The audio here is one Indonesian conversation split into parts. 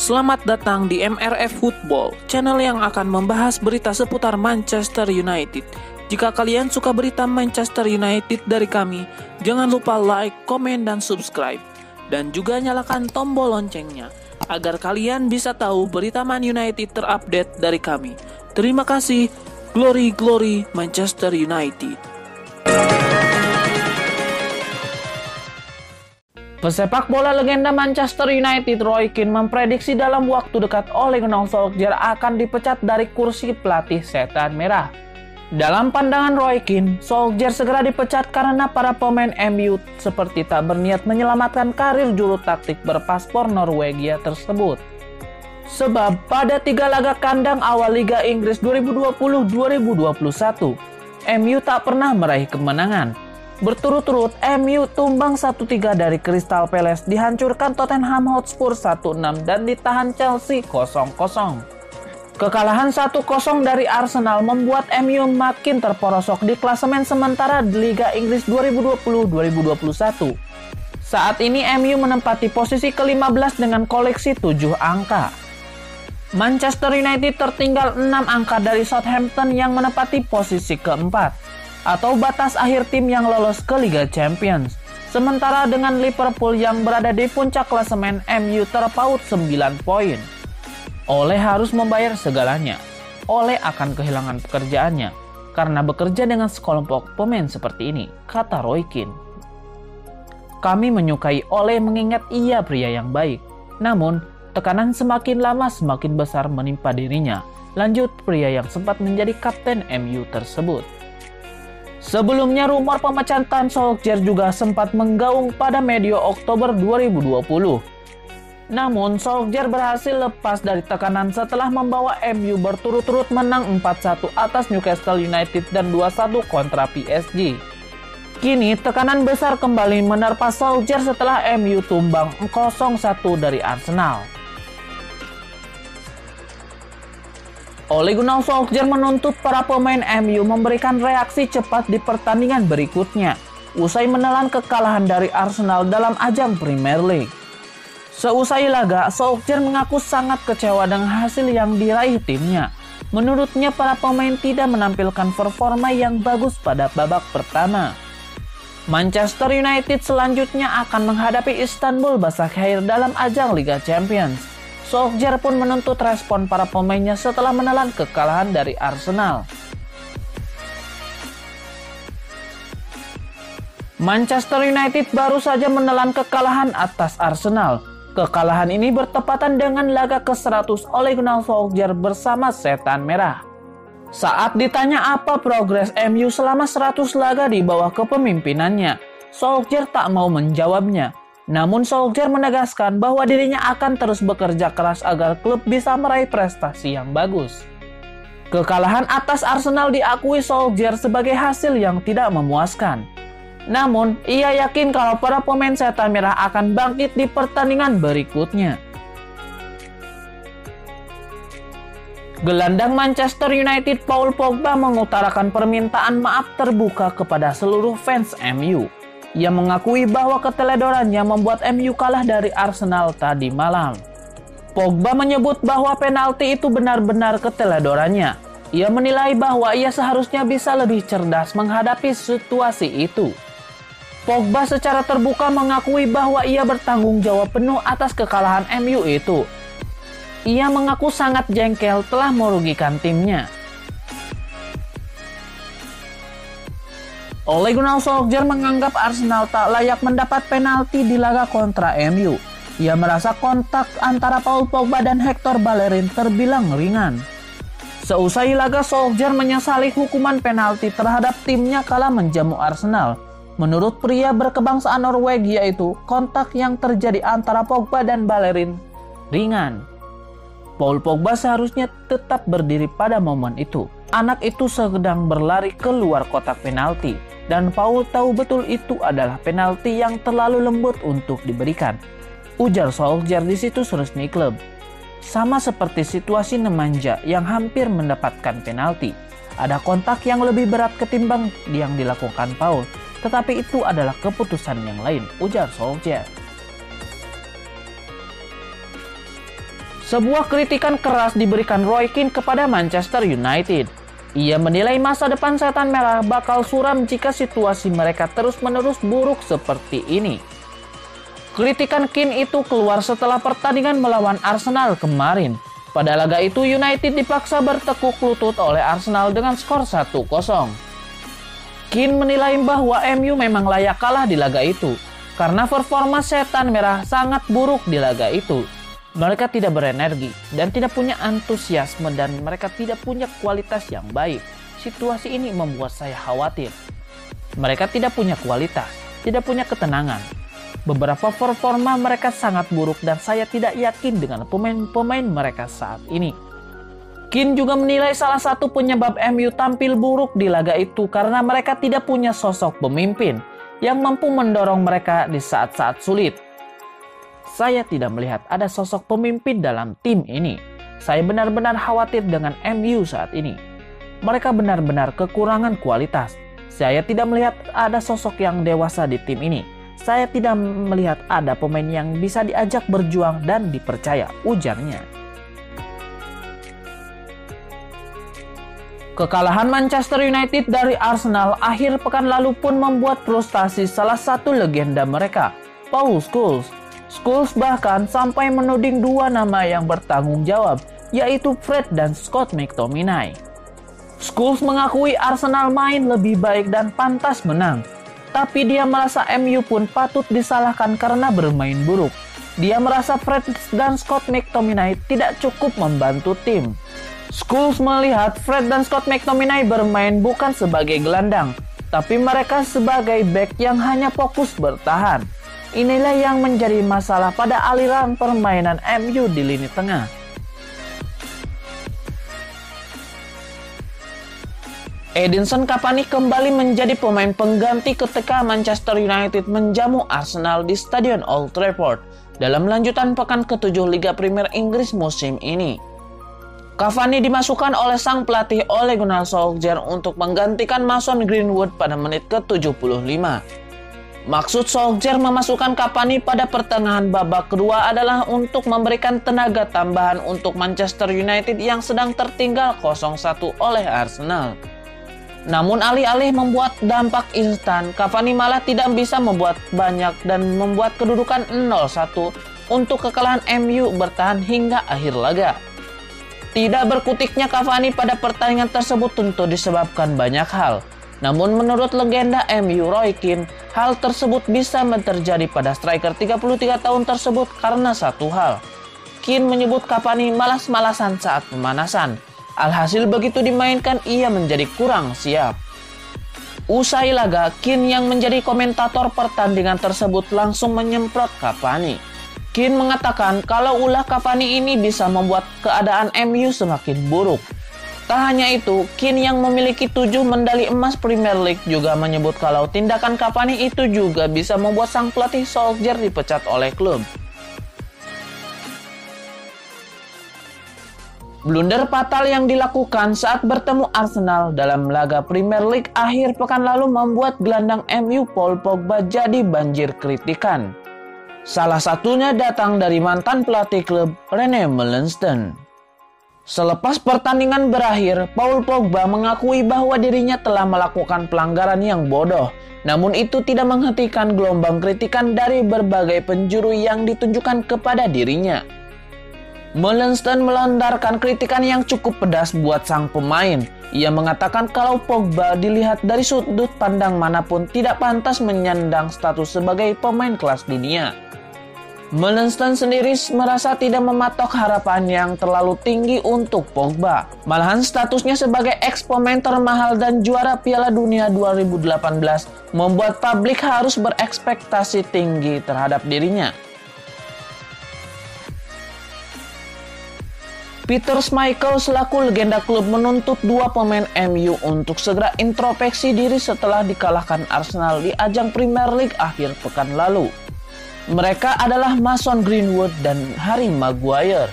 Selamat datang di MRF Football, channel yang akan membahas berita seputar Manchester United. Jika kalian suka berita Manchester United dari kami, jangan lupa like, komen, dan subscribe. Dan juga nyalakan tombol loncengnya, agar kalian bisa tahu berita Man United terupdate dari kami. Terima kasih, Glory Glory Manchester United. Pesepak bola legenda Manchester United Roy Keane memprediksi dalam waktu dekat Ole Gunnar Solskjaer akan dipecat dari kursi pelatih Setan Merah. Dalam pandangan Roy Keane, Solskjaer segera dipecat karena para pemain MU seperti tak berniat menyelamatkan karir juru taktik berpaspor Norwegia tersebut. Sebab pada 3 laga kandang awal Liga Inggris 2020-2021, MU tak pernah meraih kemenangan. Berturut-turut, MU tumbang 1-3 dari Crystal Palace, dihancurkan Tottenham Hotspur 1-6 dan ditahan Chelsea 0-0. Kekalahan 1-0 dari Arsenal membuat MU makin terperosok di klasemen sementara di Liga Inggris 2020-2021. Saat ini MU menempati posisi ke-15 dengan koleksi 7 angka. Manchester United tertinggal 6 angka dari Southampton yang menempati posisi keempat, atau batas akhir tim yang lolos ke Liga Champions. Sementara dengan Liverpool yang berada di puncak klasemen, MU terpaut 9 poin. Ole harus membayar segalanya. Ole akan kehilangan pekerjaannya karena bekerja dengan sekelompok pemain seperti ini, kata Roy Keane. Kami menyukai Ole mengingat ia pria yang baik. Namun, tekanan semakin lama semakin besar menimpa dirinya, lanjut pria yang sempat menjadi kapten MU tersebut. Sebelumnya rumor pemecatan Solskjaer juga sempat menggaung pada medio Oktober 2020. Namun Solskjaer berhasil lepas dari tekanan setelah membawa MU berturut-turut menang 4-1 atas Newcastle United dan 2-1 kontra PSG. Kini tekanan besar kembali menerpa Solskjaer setelah MU tumbang 0-1 dari Arsenal. Ole Gunnar Solskjaer menuntut para pemain MU memberikan reaksi cepat di pertandingan berikutnya, usai menelan kekalahan dari Arsenal dalam ajang Premier League. Seusai laga, Solskjaer mengaku sangat kecewa dengan hasil yang diraih timnya. Menurutnya, para pemain tidak menampilkan performa yang bagus pada babak pertama. Manchester United selanjutnya akan menghadapi Istanbul Başakşehir dalam ajang Liga Champions. Solskjaer pun menuntut respon para pemainnya setelah menelan kekalahan dari Arsenal. Manchester United baru saja menelan kekalahan atas Arsenal. Kekalahan ini bertepatan dengan laga ke-100 Ole Gunnar Solskjaer bersama Setan Merah. Saat ditanya apa progres MU selama 100 laga di bawah kepemimpinannya, Solskjaer tak mau menjawabnya. Namun Solskjaer menegaskan bahwa dirinya akan terus bekerja keras agar klub bisa meraih prestasi yang bagus. Kekalahan atas Arsenal diakui Solskjaer sebagai hasil yang tidak memuaskan. Namun, ia yakin kalau para pemain Setan Merah akan bangkit di pertandingan berikutnya. Gelandang Manchester United Paul Pogba mengutarakan permintaan maaf terbuka kepada seluruh fans MU. Ia mengakui bahwa keteledorannya membuat MU kalah dari Arsenal tadi malam. Pogba menyebut bahwa penalti itu benar-benar keteledorannya. Ia menilai bahwa ia seharusnya bisa lebih cerdas menghadapi situasi itu. Pogba secara terbuka mengakui bahwa ia bertanggung jawab penuh atas kekalahan MU itu. Ia mengaku sangat jengkel telah merugikan timnya. Ole Gunnar Solskjaer menganggap Arsenal tak layak mendapat penalti di laga kontra MU. Ia merasa kontak antara Paul Pogba dan Hector Bellerin terbilang ringan. Seusai laga, Solskjaer menyesali hukuman penalti terhadap timnya kala menjamu Arsenal. Menurut pria berkebangsaan Norwegia itu, kontak yang terjadi antara Pogba dan Bellerin ringan. Paul Pogba seharusnya tetap berdiri pada momen itu. Anak itu sedang berlari keluar kotak penalti. Dan Paul tahu betul itu adalah penalti yang terlalu lembut untuk diberikan, ujar Solskjaer di situs resmi klub. Sama seperti situasi Nemanja yang hampir mendapatkan penalti. Ada kontak yang lebih berat ketimbang yang dilakukan Paul, tetapi itu adalah keputusan yang lain, ujar Solskjaer. Sebuah kritikan keras diberikan Roy Keane kepada Manchester United. Ia menilai masa depan Setan Merah bakal suram jika situasi mereka terus-menerus buruk seperti ini. Kritikan Keane itu keluar setelah pertandingan melawan Arsenal kemarin. Pada laga itu United dipaksa bertekuk lutut oleh Arsenal dengan skor 1-0. Keane menilai bahwa MU memang layak kalah di laga itu karena performa Setan Merah sangat buruk di laga itu. Mereka tidak berenergi dan tidak punya antusiasme dan mereka tidak punya kualitas yang baik. Situasi ini membuat saya khawatir. Mereka tidak punya kualitas, tidak punya ketenangan. Beberapa performa mereka sangat buruk dan saya tidak yakin dengan pemain-pemain mereka saat ini. Keane juga menilai salah satu penyebab MU tampil buruk di laga itu karena mereka tidak punya sosok pemimpin yang mampu mendorong mereka di saat-saat sulit. Saya tidak melihat ada sosok pemimpin dalam tim ini. Saya benar-benar khawatir dengan MU saat ini. Mereka benar-benar kekurangan kualitas. Saya tidak melihat ada sosok yang dewasa di tim ini. Saya tidak melihat ada pemain yang bisa diajak berjuang dan dipercaya, ujarnya. Kekalahan Manchester United dari Arsenal akhir pekan lalu pun membuat frustasi salah satu legenda mereka, Paul Scholes. Scholes bahkan sampai menuding dua nama yang bertanggung jawab, yaitu Fred dan Scott McTominay. Scholes mengakui Arsenal main lebih baik dan pantas menang, tapi dia merasa MU pun patut disalahkan karena bermain buruk. Dia merasa Fred dan Scott McTominay tidak cukup membantu tim. Scholes melihat Fred dan Scott McTominay bermain bukan sebagai gelandang, tapi mereka sebagai bek yang hanya fokus bertahan. Inilah yang menjadi masalah pada aliran permainan MU di lini tengah. Edinson Cavani kembali menjadi pemain pengganti ketika Manchester United menjamu Arsenal di Stadion Old Trafford dalam lanjutan pekan ke-7 Liga Premier Inggris musim ini. Cavani dimasukkan oleh sang pelatih Ole Gunnar Solskjaer untuk menggantikan Mason Greenwood pada menit ke-75. Maksud Solskjaer memasukkan Cavani pada pertengahan babak kedua adalah untuk memberikan tenaga tambahan untuk Manchester United yang sedang tertinggal 0-1 oleh Arsenal. Namun alih-alih membuat dampak instan, Cavani malah tidak bisa membuat banyak dan membuat kedudukan 0-1 untuk kekalahan MU bertahan hingga akhir laga. Tidak berkutiknya Cavani pada pertandingan tersebut tentu disebabkan banyak hal. Namun menurut legenda MU Roy Keane, hal tersebut bisa terjadi pada striker 33 tahun tersebut karena satu hal. Keane menyebut Cavani malas-malasan saat pemanasan. Alhasil begitu dimainkan ia menjadi kurang siap. Usai laga, Keane yang menjadi komentator pertandingan tersebut langsung menyemprot Cavani. Keane mengatakan kalau ulah Cavani ini bisa membuat keadaan MU semakin buruk. Tak hanya itu, Keane yang memiliki 7 medali emas Premier League juga menyebut kalau tindakan Cavani itu juga bisa membuat sang pelatih Solskjaer dipecat oleh klub. Blunder fatal yang dilakukan saat bertemu Arsenal dalam laga Premier League akhir pekan lalu membuat gelandang MU Paul Pogba jadi banjir kritikan. Salah satunya datang dari mantan pelatih klub Rene Meulensteen. Selepas pertandingan berakhir, Paul Pogba mengakui bahwa dirinya telah melakukan pelanggaran yang bodoh. Namun itu tidak menghentikan gelombang kritikan dari berbagai penjuru yang ditunjukkan kepada dirinya. Meulensteen melontarkan kritikan yang cukup pedas buat sang pemain. Ia mengatakan kalau Pogba dilihat dari sudut pandang manapun tidak pantas menyandang status sebagai pemain kelas dunia. Meulensteen sendiri merasa tidak mematok harapan yang terlalu tinggi untuk Pogba. Malahan statusnya sebagai ex-pemain termahal dan juara Piala Dunia 2018 membuat publik harus berekspektasi tinggi terhadap dirinya. Peter Schmeichel selaku legenda klub menuntut dua pemain MU untuk segera introspeksi diri setelah dikalahkan Arsenal di ajang Premier League akhir pekan lalu. Mereka adalah Mason Greenwood dan Harry Maguire.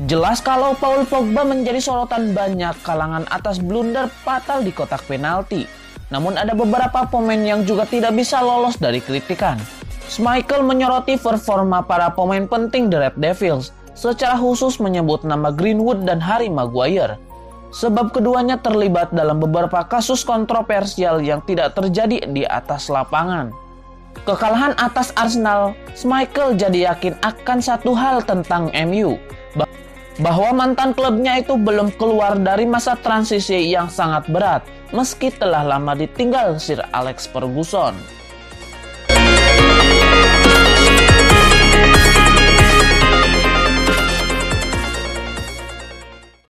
Jelas kalau Paul Pogba menjadi sorotan banyak kalangan atas blunder fatal di kotak penalti. Namun ada beberapa pemain yang juga tidak bisa lolos dari kritikan. Schmeichel menyoroti performa para pemain penting The Red Devils. secara khusus menyebut nama Greenwood dan Harry Maguire, sebab keduanya terlibat dalam beberapa kasus kontroversial yang tidak terjadi di atas lapangan. Kekalahan atas Arsenal, Schmeichel jadi yakin akan satu hal tentang MU, bahwa mantan klubnya itu belum keluar dari masa transisi yang sangat berat meski telah lama ditinggal Sir Alex Ferguson.